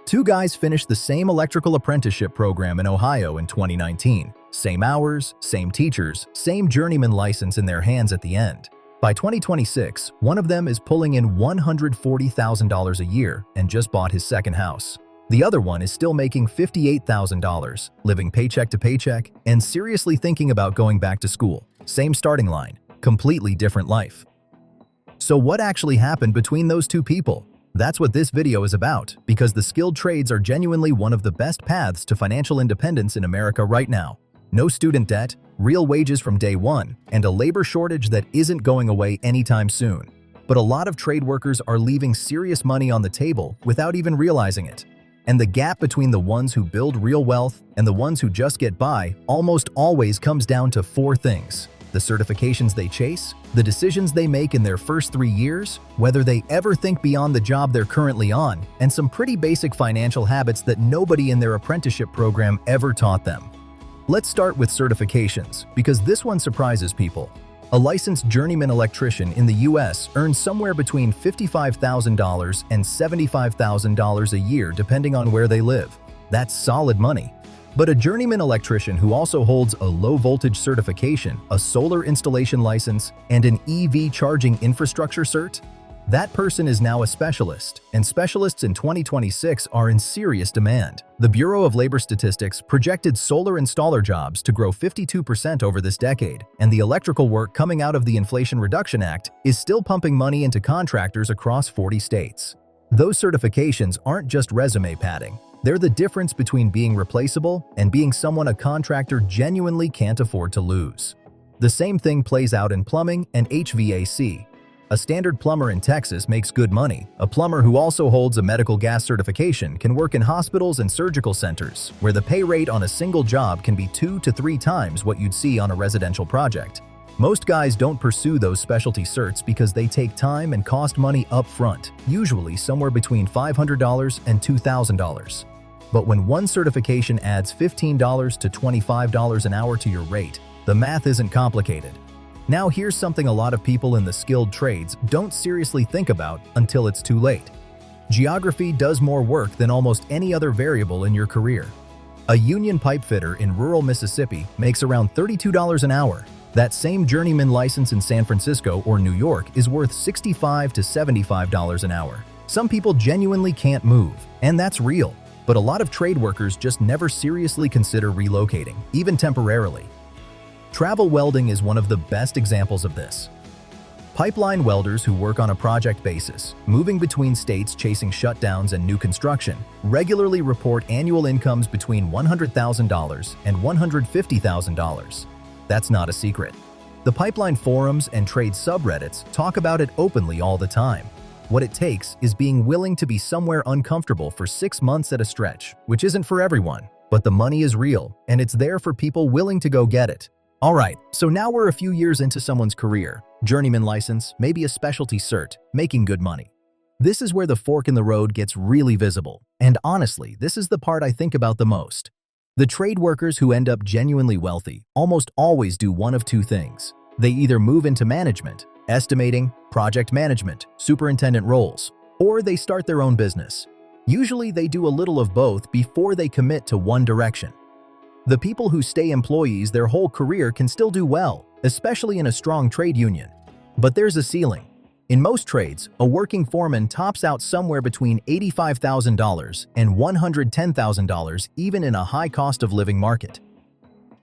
Two guys finished the same electrical apprenticeship program in Ohio in 2019. Same hours, same teachers, same journeyman license in their hands at the end. By 2026, one of them is pulling in $140,000 a year and just bought his second house. The other one is still making $58,000, living paycheck to paycheck, and seriously thinking about going back to school. Same starting line, completely different life. So what actually happened between those two people? That's what this video is about, because the skilled trades are genuinely one of the best paths to financial independence in America right now. No student debt, real wages from day one, and a labor shortage that isn't going away anytime soon. But a lot of trade workers are leaving serious money on the table without even realizing it. And the gap between the ones who build real wealth and the ones who just get by almost always comes down to four things: the certifications they chase, the decisions they make in their first 3 years, whether they ever think beyond the job they're currently on, and some pretty basic financial habits that nobody in their apprenticeship program ever taught them. Let's start with certifications, because this one surprises people. A licensed journeyman electrician in the US earns somewhere between $55,000 and $75,000 a year depending on where they live. That's solid money. But a journeyman electrician who also holds a low-voltage certification, a solar installation license, and an EV charging infrastructure cert? That person is now a specialist, and specialists in 2026 are in serious demand. The Bureau of Labor Statistics projected solar installer jobs to grow 52% over this decade, and the electrical work coming out of the Inflation Reduction Act is still pumping money into contractors across 40 states. Those certifications aren't just resume padding. They're the difference between being replaceable and being someone a contractor genuinely can't afford to lose. The same thing plays out in plumbing and HVAC. A standard plumber in Texas makes good money. A plumber who also holds a medical gas certification can work in hospitals and surgical centers, where the pay rate on a single job can be 2 to 3 times what you'd see on a residential project. Most guys don't pursue those specialty certs because they take time and cost money up front, usually somewhere between $500 and $2,000. But when one certification adds $15 to $25 an hour to your rate, the math isn't complicated. Now here's something a lot of people in the skilled trades don't seriously think about until it's too late. Geography does more work than almost any other variable in your career. A union pipe fitter in rural Mississippi makes around $32 an hour. That same journeyman license in San Francisco or New York is worth $65 to $75 an hour. Some people genuinely can't move, and that's real. But a lot of trade workers just never seriously consider relocating, even temporarily. Travel welding is one of the best examples of this. Pipeline welders who work on a project basis, moving between states chasing shutdowns and new construction, regularly report annual incomes between $100,000 and $150,000. That's not a secret. The pipeline forums and trade subreddits talk about it openly all the time. What it takes is being willing to be somewhere uncomfortable for 6 months at a stretch, which isn't for everyone, but the money is real, and it's there for people willing to go get it. Alright, so now we're a few years into someone's career. Journeyman license, maybe a specialty cert, making good money. This is where the fork in the road gets really visible. And honestly, this is the part I think about the most. The trade workers who end up genuinely wealthy almost always do one of two things. They either move into management, estimating, project management, superintendent roles, or they start their own business. Usually they do a little of both before they commit to one direction. The people who stay employees their whole career can still do well, especially in a strong trade union. But there's a ceiling. In most trades, a working foreman tops out somewhere between $85,000 and $110,000 even in a high cost of living market.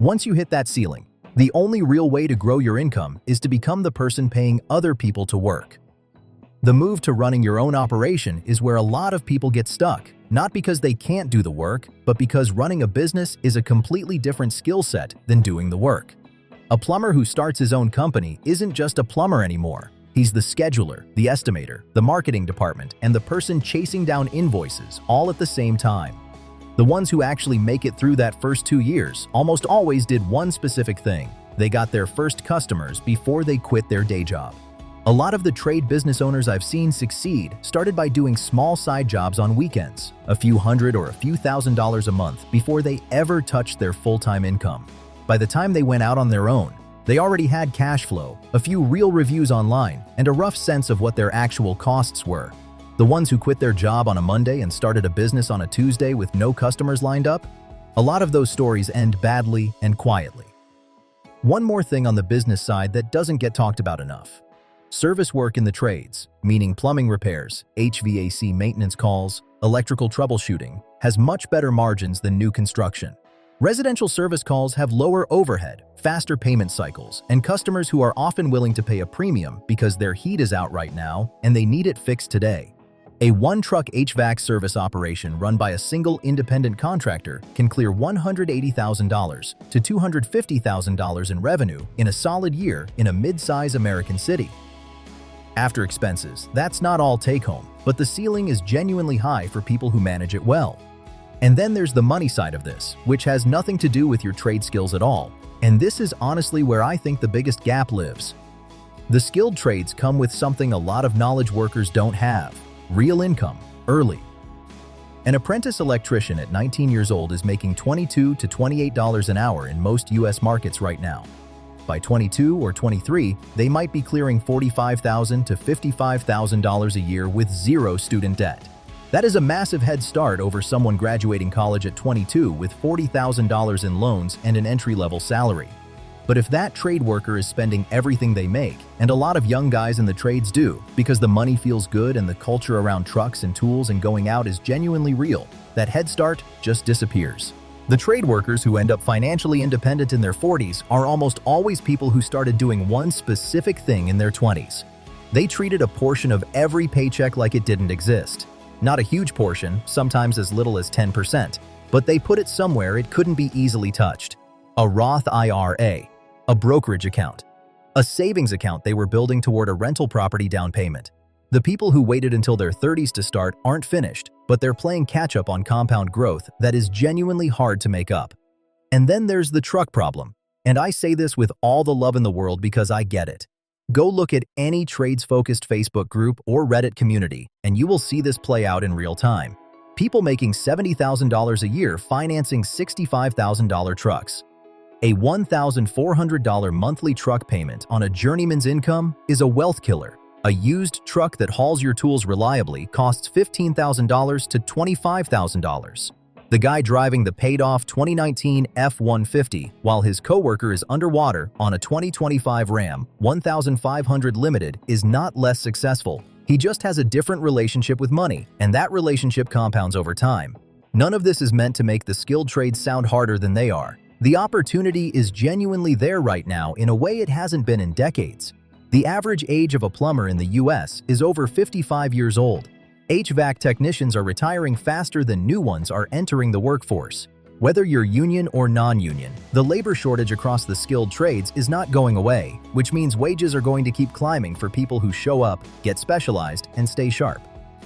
Once you hit that ceiling, the only real way to grow your income is to become the person paying other people to work. The move to running your own operation is where a lot of people get stuck, not because they can't do the work, but because running a business is a completely different skill set than doing the work. A plumber who starts his own company isn't just a plumber anymore. He's the scheduler, the estimator, the marketing department, and the person chasing down invoices all at the same time. The ones who actually make it through that first 2 years almost always did one specific thing. They got their first customers before they quit their day job. A lot of the trade business owners I've seen succeed started by doing small side jobs on weekends, a few hundred or a few $1,000s a month before they ever touched their full-time income. By the time they went out on their own, they already had cash flow, a few real reviews online, and a rough sense of what their actual costs were. The ones who quit their job on a Monday and started a business on a Tuesday with no customers lined up? A lot of those stories end badly and quietly. One more thing on the business side that doesn't get talked about enough. Service work in the trades, meaning plumbing repairs, HVAC maintenance calls, electrical troubleshooting, has much better margins than new construction. Residential service calls have lower overhead, faster payment cycles, and customers who are often willing to pay a premium because their heat is out right now and they need it fixed today. A one-truck HVAC service operation run by a single independent contractor can clear $180,000 to $250,000 in revenue in a solid year in a mid-size American city. After expenses, that's not all take-home, but the ceiling is genuinely high for people who manage it well. And then there's the money side of this, which has nothing to do with your trade skills at all. And this is honestly where I think the biggest gap lives. The skilled trades come with something a lot of knowledge workers don't have: real income, early. An apprentice electrician at 19 years old is making $22 to $28 an hour in most US markets right now. By 22 or 23, they might be clearing $45,000 to $55,000 a year with zero student debt. That is a massive head start over someone graduating college at 22 with $40,000 in loans and an entry-level salary. But if that trade worker is spending everything they make, and a lot of young guys in the trades do, because the money feels good and the culture around trucks and tools and going out is genuinely real, that head start just disappears. The trade workers who end up financially independent in their 40s are almost always people who started doing one specific thing in their 20s. They treated a portion of every paycheck like it didn't exist. Not a huge portion, sometimes as little as 10%, but they put it somewhere it couldn't be easily touched. A Roth IRA, a brokerage account, a savings account they were building toward a rental property down payment. The people who waited until their 30s to start aren't finished, but they're playing catch-up on compound growth that is genuinely hard to make up. And then there's the truck problem. And I say this with all the love in the world because I get it. Go look at any trades-focused Facebook group or Reddit community, and you will see this play out in real time. People making $70,000 a year financing $65,000 trucks. A $1,400 monthly truck payment on a journeyman's income is a wealth killer. A used truck that hauls your tools reliably costs $15,000 to $25,000. The guy driving the paid-off 2019 F-150 while his coworker is underwater on a 2025 Ram 1500 Limited is not less successful. He just has a different relationship with money, and that relationship compounds over time. None of this is meant to make the skilled trades sound harder than they are. The opportunity is genuinely there right now in a way it hasn't been in decades. The average age of a plumber in the US is over 55 years old. HVAC technicians are retiring faster than new ones are entering the workforce. Whether you're union or non-union, the labor shortage across the skilled trades is not going away, which means wages are going to keep climbing for people who show up, get specialized, and stay sharp.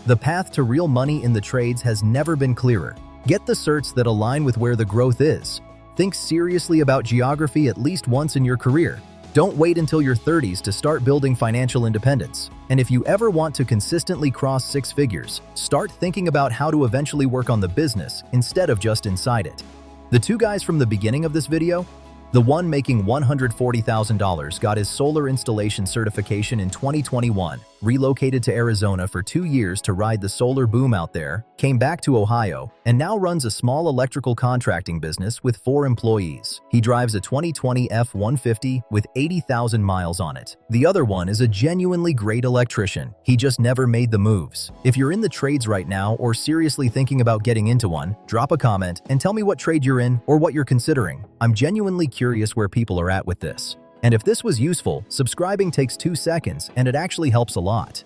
The path to real money in the trades has never been clearer. Get the certs that align with where the growth is. Think seriously about geography at least once in your career. Don't wait until your 30s to start building financial independence. And if you ever want to consistently cross six figures, start thinking about how to eventually work on the business instead of just inside it. The two guys from the beginning of this video, the one making $140,000 got his solar installation certification in 2021, relocated to Arizona for 2 years to ride the solar boom out there, came back to Ohio, and now runs a small electrical contracting business with 4 employees. He drives a 2020 F-150 with 80,000 miles on it. The other one is a genuinely great electrician. He just never made the moves. If you're in the trades right now or seriously thinking about getting into one, drop a comment and tell me what trade you're in or what you're considering. I'm genuinely curious where people are at with this. And if this was useful, subscribing takes 2 seconds and it actually helps a lot.